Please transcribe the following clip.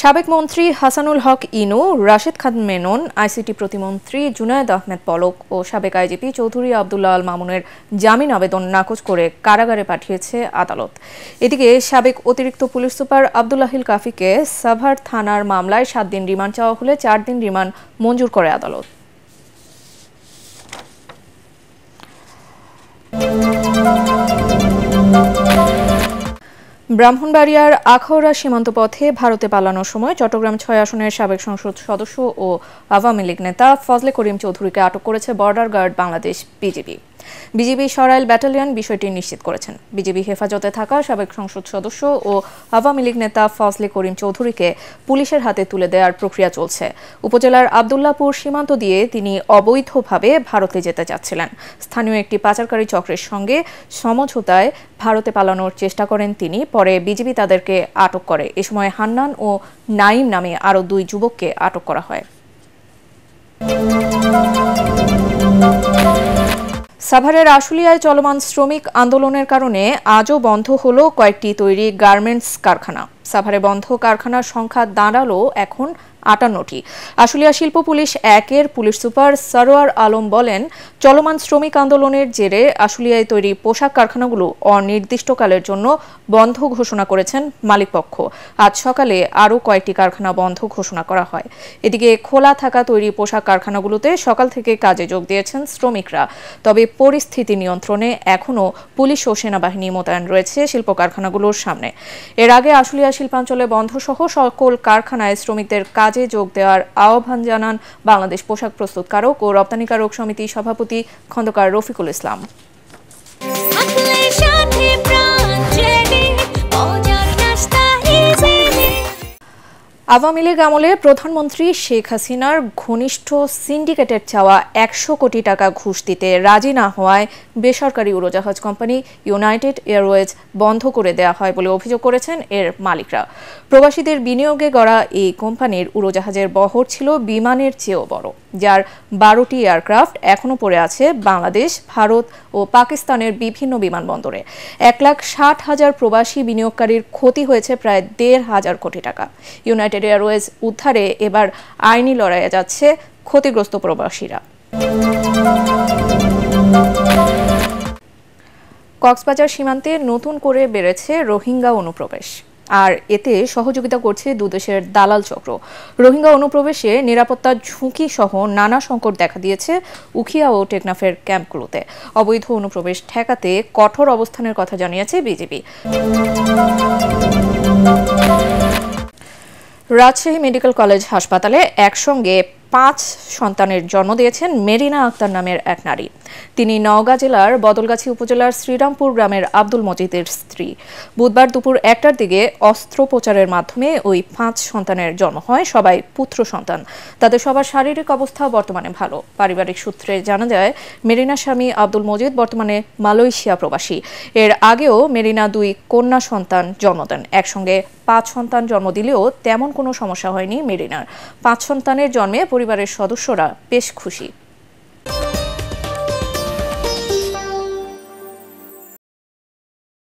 সাবেক মন্ত্রী হাসানুল হক ইনু, রাশেদ খান মেনন, আইসিটি প্রতিমন্ত্রী জুনায়েদ আহমেদ পলক ও সাবেক আইজিপি চৌধুরী আবদুল্লাহ আল মামুনের জামিন আবেদন নাকচ করে কারাগারে পাঠিয়েছে আদালত। এদিকে সাবেক অতিরিক্ত পুলিশ সুপার আবদুল্লাহিল কাফিকে সাভার থানার মামলায় 7 দিন রিমান্ড চাওয়া হলে 4 দিন রিমান্ড মঞ্জুর করে আদালত। ব্রাহ্মণবাড়িয়ার আখাউড়া সীমান্ত পথে ভারতে পালানোর সময় চট্টগ্রাম 6 আসনের সাবেক সংসদ সদস্য ও আওয়ামী লীগ নেতা ফজলে করিম চৌধুরীকে আটক করেছে border guard Bangladesh BGB Sarail battalion বিষয়টি নিশ্চিত করেছেন। বিজিবি হেফাজতে থাকা সাবেক সংসদ সদস্য ও আওয়ামী লীগ নেতা ফজলে করিম চৌধুরীকে পুলিশের হাতে তুলে দেওয়ার প্রক্রিয়া চলছে। উপজেলার আবদুল্লাপুর সীমান্ত দিয়ে তিনি অবৈধভাবে ভারতে যেতে চাচ্ছিলেন। স্থানীয় একটি পাচারকারী চক্রের সঙ্গে সমঝোতায় ভারতে পালানোর চেষ্টা করেন তিনি। পরে বিজিবি তাদেরকে আটক করে। এ সময় হান্নান ও নাইম নামে আরও 2 যুবককে আটক করা হয়। সাভারের আশুলিয়ায় চলমান শ্রমিক আন্দোলনের কারণে আজও বন্ধ হলো কয়েকটি তৈরি গার্মেন্টস কারখানা। সাভারে বন্ধ কারখানার সংখ্যা দাঁড়ালো এখন 58টি। আশুলিয়া শিল্প পুলিশ 1-এর পুলিশ সুপার সরোয়ার আলম বলেন, চলমান শ্রমিক আন্দোলনের জেরে আশুলিয়ায় তৈরি পোশাক কারখানাগুলো অনির্দিষ্টকালের জন্য বন্ধ ঘোষণা করেছেন মালিকপক্ষ। আজ সকালে আরও কয়েকটি কারখানা বন্ধ ঘোষণা করা হয়। এদিকে খোলা থাকা তৈরি পোশাক কারখানাগুলোতে সকাল থেকে কাজে যোগ দিয়েছেন শ্রমিকরা। তবে পরিস্থিতি নিয়ন্ত্রণে এখনও পুলিশ ও সেনাবাহিনী মোতায়েন রয়েছে শিল্প কারখানাগুলোর সামনে। এর আগে আশুলিয়া শিল্পাঞ্চলে বন্ধসহ সকল কারখানায় শ্রমিকদের কাজে যোগ দেওয়ার আহ্বান জানান বাংলাদেশ পোশাক প্রস্তুতকারক ও রপ্তানিকারক সমিতি সভাপতি খন্দকার রফিকুল ইসলাম। আওয়ামী লীগ আমলে প্রধানমন্ত্রী শেখ হাসিনার ঘনিষ্ঠ সিন্ডিকেটের চাওয়া 100 কোটি টাকা ঘুষ দিতে রাজি না হওয়ায় বেসরকারি উড়োজাহাজ কোম্পানি ইউনাইটেড এয়ারওয়েজ বন্ধ করে দেওয়া হয় বলে অভিযোগ করেছেন এর মালিকরা। প্রবাসীদের বিনিয়োগে গড়া এই কোম্পানির উড়োজাহাজের বহর ছিল বিমানের চেয়েও বড়, যার 12টি এয়ারক্রাফট এখনও পড়ে আছে বাংলাদেশ, ভারত ও পাকিস্তানের বিভিন্ন বিমানবন্দরে। 1,60,000 প্রবাসী বিনিয়োগকারীর ক্ষতি হয়েছে প্রায় 1,500 কোটি টাকা। ইউনাইটেড এয়ারওয়েজ উদ্ধারে এবার আইনি লড়াইয়ে যাচ্ছে ক্ষতিগ্রস্ত প্রবাসীরা। কক্সবাজার সীমান্তে নতুন করে বেড়েছে রোহিঙ্গা অনুপ্রবেশ, আর এতে সহযোগিতা করছে দুদেশের দালাল চক্র। রোহিঙ্গা অনুপ্রবেশে নিরাপত্তার ঝুঁকি সহ নানা সংকট দেখা দিয়েছে উখিয়া ও টেকনাফের ক্যাম্পগুলোতে। অবৈধ অনুপ্রবেশ ঠেকাতে কঠোর অবস্থানের কথা জানিয়েছে বিজিবি। রাজশাহী মেডিকেল কলেজ হাসপাতালে একসঙ্গে 5 সন্তানের জন্ম দিয়েছেন মেরিনা আক্তার নামের এক নারী। তিনি নওগাঁ জেলার বদলগাছি উপজেলার শ্রীরামপুর গ্রামের আব্দুল মজিদের স্ত্রী। বুধবার দুপুর 1টার দিকে অস্ত্রোপচারের মাধ্যমে ওই 5 সন্তানের জন্ম হয়, সবাই পুত্র সন্তান। তাদের সবার শারীরিক অবস্থা বর্তমানে ভালো। পারিবারিক সূত্রে জানা যায়, মেরিনার স্বামী আব্দুল মজিদ বর্তমানে মালয়েশিয়া প্রবাসী। এর আগেও মেরিনা 2 কন্যা সন্তান জন্ম দেন। একসঙ্গে 5 সন্তান জন্ম দিলেও তেমন কোনো সমস্যা হয়নি মেরিনার। 5 সন্তানের জন্মে পরিবারের সদস্যরা বেশ খুশি।